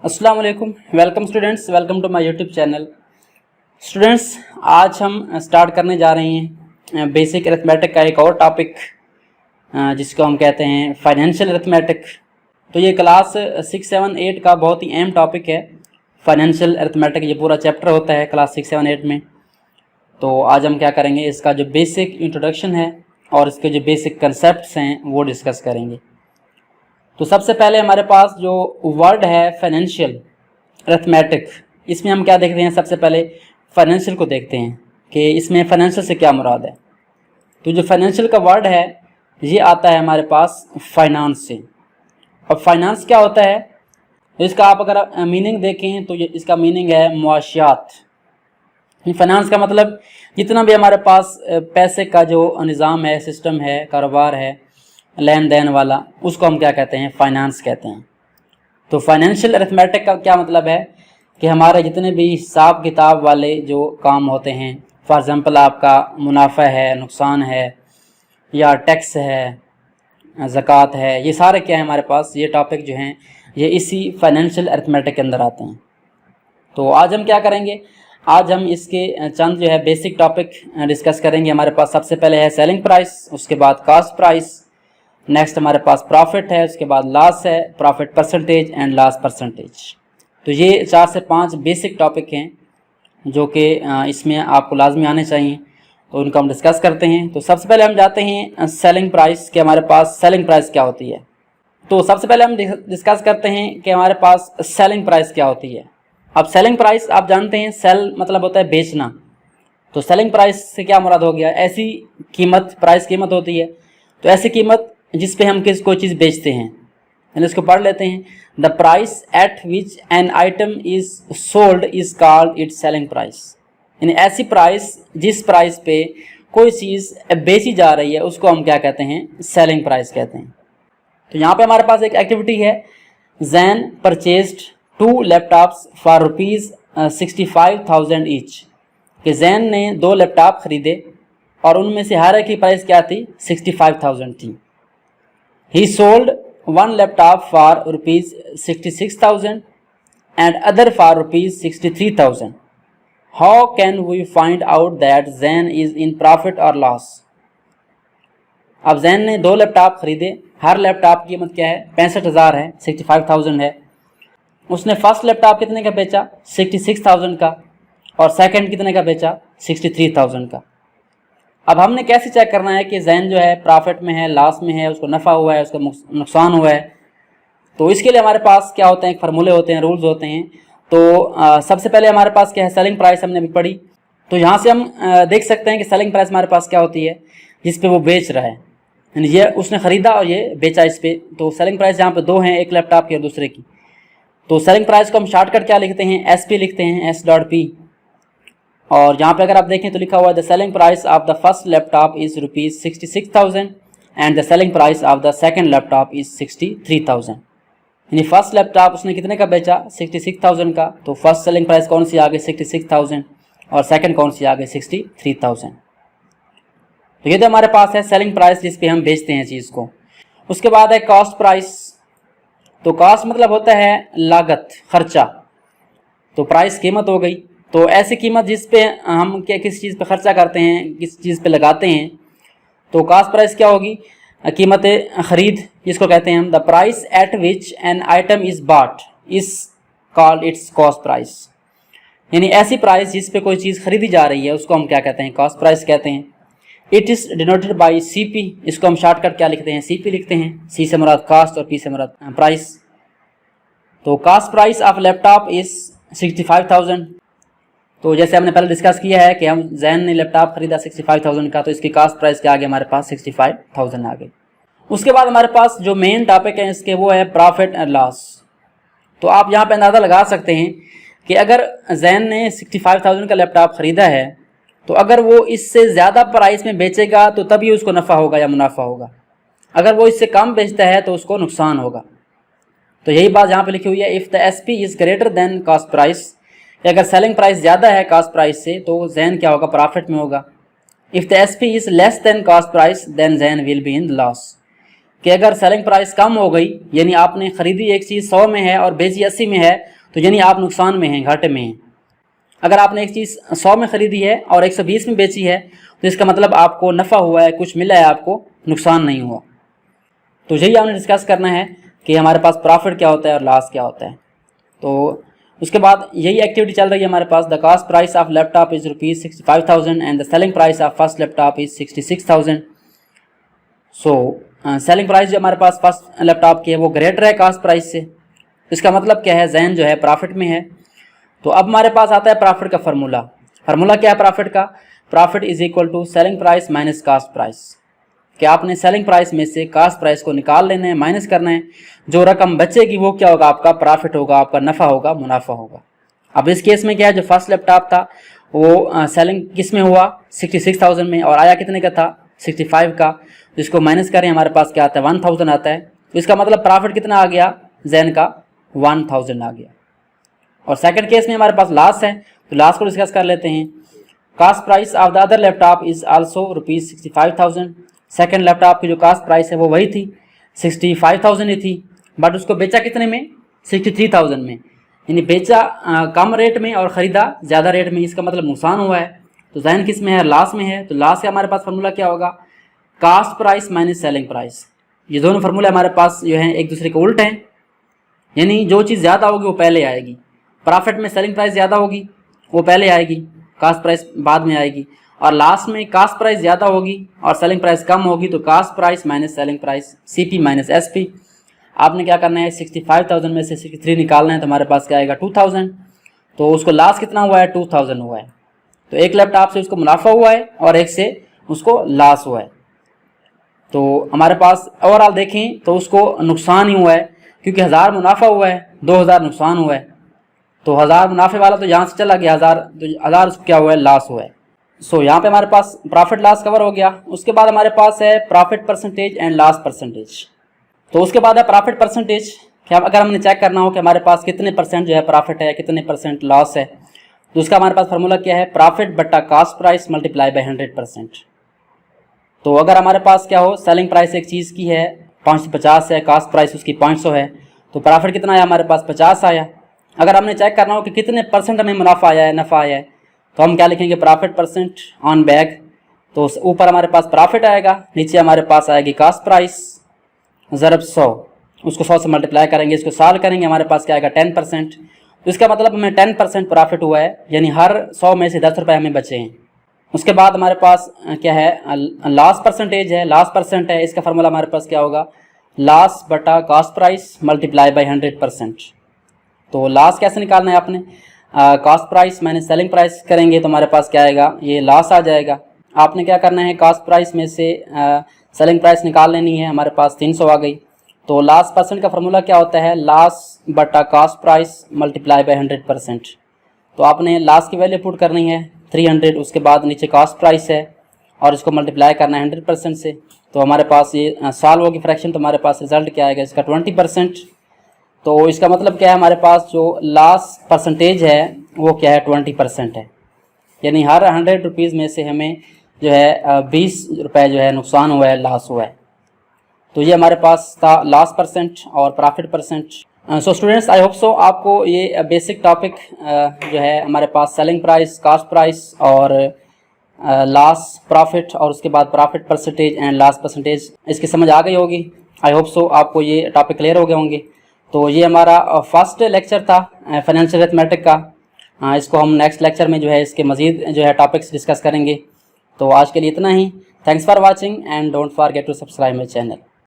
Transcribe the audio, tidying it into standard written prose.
अस्सलाम वालेकुम। Welcome students, welcome to my YouTube channel. Students, आज हम स्टार्ट करने जा रहे हैं बेसिक अरिथमेटिक का एक और टॉपिक जिसको हम कहते हैं फाइनेंशियल अरिथमेटिक। तो ये क्लास 6, 7, 8 का बहुत ही अहम टॉपिक है फाइनेंशियल अरिथमेटिक। ये पूरा चैप्टर होता है क्लास 6, 7, 8 में। तो आज हम क्या करेंगे, इसका जो बेसिक इंट्रोडक्शन है और इसके जो बेसिक कंसेप्ट्स हैं वो डिस्कस करेंगे। तो सबसे पहले हमारे पास जो वर्ड है फाइनेंशियल अरिथमेटिक, इसमें हम क्या देखते हैं, सबसे पहले फाइनेंशियल को देखते हैं कि इसमें फाइनेंशियल से क्या मुराद है। तो जो फाइनेंशियल का वर्ड है ये आता है हमारे पास फाइनेंस से। अब फाइनेंस क्या होता है, तो इसका आप अगर मीनिंग देखें तो ये इसका मीनिंग है मुआशियात। फाइनेंस का मतलब जितना भी हमारे पास पैसे का जो निज़ाम है, सिस्टम है, कारोबार है, लेन देन वाला, उसको हम क्या कहते हैं, फाइनेंस कहते हैं। तो फाइनेंशियल अरिथमेटिक का क्या मतलब है कि हमारे जितने भी हिसाब किताब वाले जो काम होते हैं, फॉर एग्ज़ाम्पल आपका मुनाफा है, नुकसान है, या टैक्स है, ज़कात है, ये सारे क्या है हमारे पास, ये टॉपिक जो हैं ये इसी फाइनेंशियल अरिथमेटिक के अंदर आते हैं। तो आज हम क्या करेंगे, आज हम इसके चंद जो है बेसिक टॉपिक डिस्कस करेंगे। हमारे पास सबसे पहले है सेलिंग प्राइस, उसके बाद कॉस्ट प्राइस, नेक्स्ट हमारे पास प्रॉफिट है, उसके बाद लॉस है, profit percentage and loss percentage. तो ये 4 से 5 बेसिक टॉपिक हैं जो कि इसमें आपको लाजमी आने चाहिए, तो उनको हम डिस्कस करते हैं। तो सबसे पहले हम जाते हैं सेलिंग प्राइस कि हमारे पास सेलिंग प्राइस क्या होती है। तो सबसे पहले हम डिस्कस करते हैं कि हमारे पास सेलिंग प्राइस क्या होती है। अब सेलिंग प्राइस आप जानते हैं, सेल मतलब होता है बेचना। तो सेलिंग प्राइस से क्या मुराद हो गया, ऐसी कीमत, प्राइस कीमत होती है। तो ऐसी कीमत जिस पे हम कोई चीज़ बेचते हैं, यानी इसको पढ़ लेते हैं। The price at which an item is sold is called its selling price. यानी ऐसी प्राइस जिस प्राइस पे कोई चीज़ बेची जा रही है उसको हम क्या कहते हैं, सेलिंग प्राइस कहते हैं। तो यहाँ पे हमारे पास एक एक्टिविटी है, Jain purchased 2 laptops for ₹65,000 each. कि जैन ने 2 लैपटॉप खरीदे और उनमें से हर एक की प्राइस क्या थी, 65,000 थी। He sold 1 laptop for ₹66,000 and other for ₹63,000. How can we find out that Zain is in profit or loss? अब जैन ने 2 लैपटॉप खरीदे, हर लैपटॉप की कीमत क्या है, 65,000 है, 65,000 है। उसने फर्स्ट लैपटॉप कितने का बेचा, 66,000 का, और सेकंड कितने का बेचा, 63,000 का। अब हमने कैसे चेक करना है कि जैन जो है प्रॉफिट में है, लॉस में है, उसको नफ़ा हुआ है, उसको नुकसान हुआ है। तो इसके लिए हमारे पास क्या होते हैं, फार्मूले होते हैं, रूल्स होते हैं। तो सबसे पहले हमारे पास क्या है, सेलिंग प्राइस हमने अभी पढ़ी। तो यहाँ से हम देख सकते हैं कि सेलिंग प्राइस हमारे पास क्या होती है, जिस पे वो बेच रहा है, यानी ये उसने ख़रीदा और ये बेचा इस पर। तो सेलिंग प्राइस यहाँ पर 2 हैं, एक लैपटॉप की और दूसरे की। तो सेलिंग प्राइस को हम शॉर्टकट क्या लिखते हैं, SP लिखते हैं, S.P। और यहाँ पे अगर आप देखें तो लिखा हुआ है the selling price of the first laptop is ₹66,000 and the selling price of the second laptop is 63,000। यानी फर्स्ट लैपटॉप उसने कितने का बेचा, 66,000 का। तो फर्स्ट सेलिंग प्राइस कौन सी आ गई, 66,000, और सेकंड कौन सी आ गई, 63,000। तो ये तो हमारे पास है सेलिंग प्राइस जिस पे हम बेचते हैं चीज़ को। उसके बाद है कॉस्ट प्राइस। तो कॉस्ट मतलब होता है लागत, खर्चा। तो प्राइस कीमत हो गई। तो ऐसी कीमत जिस पे हम क्या किस चीज़ पे खर्चा करते हैं, किस चीज़ पे लगाते हैं। तो कॉस्ट प्राइस क्या होगी, कीमत ख़रीद जिसको कहते हैं हम। The price at which an item is bought is called its cost price. यानी ऐसी प्राइस जिस पे कोई चीज़ खरीदी जा रही है उसको हम क्या कहते हैं, कॉस्ट प्राइस कहते हैं। It is denoted by CP। इसको हम शॉर्टकट क्या लिखते हैं, CP लिखते हैं। C से मुराद कॉस्ट और P से मुराद प्राइस। तो cost price of laptop is 65,000। तो जैसे हमने पहले डिस्कस किया है कि हम जैन ने लैपटॉप खरीदा 65,000 का, तो इसकी कास्ट प्राइस क्या आ गई हमारे पास, 65,000 आ गई। उसके बाद हमारे पास जो मेन टॉपिक है इसके वो है प्रॉफिट एंड लॉस। तो आप यहाँ पे अंदाज़ा लगा सकते हैं कि अगर जैन ने 65,000 का लैपटॉप ख़रीदा है तो अगर वो इससे ज़्यादा प्राइस में बेचेगा तो तभी उसको नफ़ा होगा या मुनाफा होगा। अगर वो इससे कम बेचता है तो उसको नुकसान होगा। तो यही बात यहाँ पे लिखी हुई है, if the SP is greater than cost price. अगर सेलिंग प्राइस ज़्यादा है कॉस्ट प्राइस से तो जैन क्या होगा, प्रॉफिट में होगा। If the SP is less than cost price then gain will be in loss. कि अगर सेलिंग प्राइस कम हो गई, यानी आपने ख़रीदी एक चीज़ 100 में है और बेची 80 में है, तो यानी आप नुकसान में हैं, घाटे में हैं। अगर आपने एक चीज़ 100 में ख़रीदी है और 120 में बेची है, तो इसका मतलब आपको नफ़ा हुआ है, कुछ मिला है, आपको नुकसान नहीं हुआ। तो यही हमने डिस्कस करना है कि हमारे पास प्रॉफिट क्या होता है और लॉस क्या होता है। तो उसके बाद यही एक्टिविटी चल रही है हमारे पास। The cost price of laptop is ₹65,000 and the selling price of first laptop is 66,000। So selling price जो हमारे पास फर्स्ट लैपटॉप की है वो ग्रेटर है कॉस्ट प्राइस से। इसका मतलब क्या है, जहन जो है प्रॉफिट में है। तो अब हमारे पास आता है प्रॉफिट का फार्मूला। फार्मूला क्या है प्रॉफिट का? Profit is equal to selling price minus cost price. कि आपने सेलिंग प्राइस में से कॉस्ट प्राइस को निकाल लेना है, माइनस करना है। जो रकम बचेगी वो क्या होगा? आपका प्रॉफिट होगा, आपका नफ़ा होगा, मुनाफा होगा। अब इस केस में क्या है, जो फर्स्ट लैपटॉप था वो सेलिंग किस में हुआ? 66,000 में, और आया कितने का था? 65 का। जिसको माइनस करें हमारे पास क्या आता है? 1000 आता है। तो इसका मतलब प्रॉफिट कितना आ गया जैन का? 1000 आ गया। और सेकंड केस में हमारे पास लॉस है, तो लॉस को डिस्कस कर लेते हैं। Cost price of the other laptop is also ₹65,000। Second laptop की जो कॉस्ट प्राइस है वो वही थी, 65,000 ही थी, बट उसको बेचा कितने में? 63,000 में। यानी बेचा कम रेट में और ख़रीदा ज़्यादा रेट में। इसका मतलब नुकसान हुआ है। तो जैन किस में है? लॉस में है। तो लॉस का हमारे पास फार्मूला क्या होगा? Cost price minus selling price. ये दोनों फार्मूले हमारे पास जो हैं एक दूसरे के उल्ट हैं। यानी जो चीज़ ज़्यादा होगी वो पहले आएगी। प्रॉफिट में सेलिंग प्राइस ज़्यादा होगी वो पहले आएगी, कॉस्ट प्राइस बाद में आएगी। और लास्ट में कॉस्ट प्राइस ज़्यादा होगी और सेलिंग प्राइस कम होगी, तो cost price minus selling price, CP minus SP। आपने क्या करना है? 65,000 में से 63 निकालना है, तो हमारे पास क्या आएगा? 2000। तो उसको लास्ट कितना हुआ है? 2000 हुआ है। तो एक लैपटॉप से उसको मुनाफा हुआ है और एक से उसको लॉस हुआ है। तो हमारे पास ओवरऑल देखें तो उसको नुकसान ही हुआ है, क्योंकि 1000 मुनाफा हुआ है, 2000 नुकसान हुआ है। तो 1000 मुनाफे वाला तो यहाँ से चला गया, 1000 उसको क्या हुआ है? लॉस हुआ है। सो यहाँ पे हमारे पास प्रॉफिट लॉस कवर हो गया। उसके बाद हमारे पास है profit percentage and loss percentage. तो उसके बाद है प्रॉफिट परसेंटेज। क्या अगर हमने चेक करना हो कि हमारे पास कितने % जो है प्रॉफिट है, कितने % लॉस है, तो उसका हमारे पास फार्मूला क्या है? प्रॉफिट बट्टा कॉस्ट प्राइस मल्टीप्लाई बाय 100%। तो अगर हमारे पास क्या हो, सेलिंग प्राइस एक चीज़ की है 550 है, कॉस्ट प्राइस उसकी 500 है, तो प्रॉफिट कितना आया हमारे पास? 50 आया। अगर हमने चेक करना हो कि कितने % हमें मुनाफा आया है, नफ़ा आया है, तो हम क्या लिखेंगे? Profit % on bag. तो ऊपर हमारे पास प्रॉफिट आएगा, नीचे हमारे पास आएगी कॉस्ट प्राइस ज़रब 100, उसको 100 से मल्टीप्लाई करेंगे, इसको सॉल्व करेंगे, हमारे पास क्या आएगा? 10%। तो इसका मतलब हमें 10% प्रॉफिट हुआ है, यानी हर 100 में से 10 रुपये हमें बचे हैं। उसके बाद हमारे पास क्या है? लॉस परसेंटेज है, लॉस % है। इसका फार्मूला हमारे पास क्या होगा? लॉस बटा कॉस्ट प्राइस मल्टीप्लाई बाय 100%। तो लॉस कैसे निकालना है आपने? Cost price minus selling price करेंगे तो हमारे पास क्या आएगा? ये लॉस आ जाएगा। आपने क्या करना है? कॉस्ट प्राइस में से सेलिंग प्राइस निकाल लेनी है, हमारे पास 300 आ गई। तो लॉस % का फार्मूला क्या होता है? लॉस बटा कॉस्ट प्राइस मल्टीप्लाई बाय 100%। तो आपने लॉस की वैल्यू पुट करनी है 300, उसके बाद नीचे कॉस्ट प्राइस है और इसको मल्टीप्लाई करना है 100% से। तो हमारे पास ये सॉल्व होगी फ्रैक्शन, तो हमारे पास रिजल्ट क्या आएगा? इसका 20%। तो इसका मतलब क्या है? हमारे पास जो लॉस परसेंटेज है वो क्या है? 20% है। यानी हर 100 रुपीज़ में से हमें जो है 20 रुपये जो है नुकसान हुआ है, लॉस हुआ है। तो ये हमारे पास था लॉस % और profit %। So students, I hope so आपको ये बेसिक टॉपिक जो है हमारे पास सेलिंग प्राइस, कॉस्ट प्राइस और लॉस प्रॉफिट और उसके बाद प्रॉफिट % एंड लॉस % इसकी समझ आ गई होगी। आई होप सो आपको ये टॉपिक क्लियर हो गए होंगे। तो ये हमारा फर्स्ट लेक्चर था फाइनेंशियल अरिथमेटिक का। इसको हम नेक्स्ट लेक्चर में जो है इसके मज़ीद जो है टॉपिक्स डिस्कस करेंगे। तो आज के लिए इतना ही। Thanks for watching and don't forget to subscribe my channel.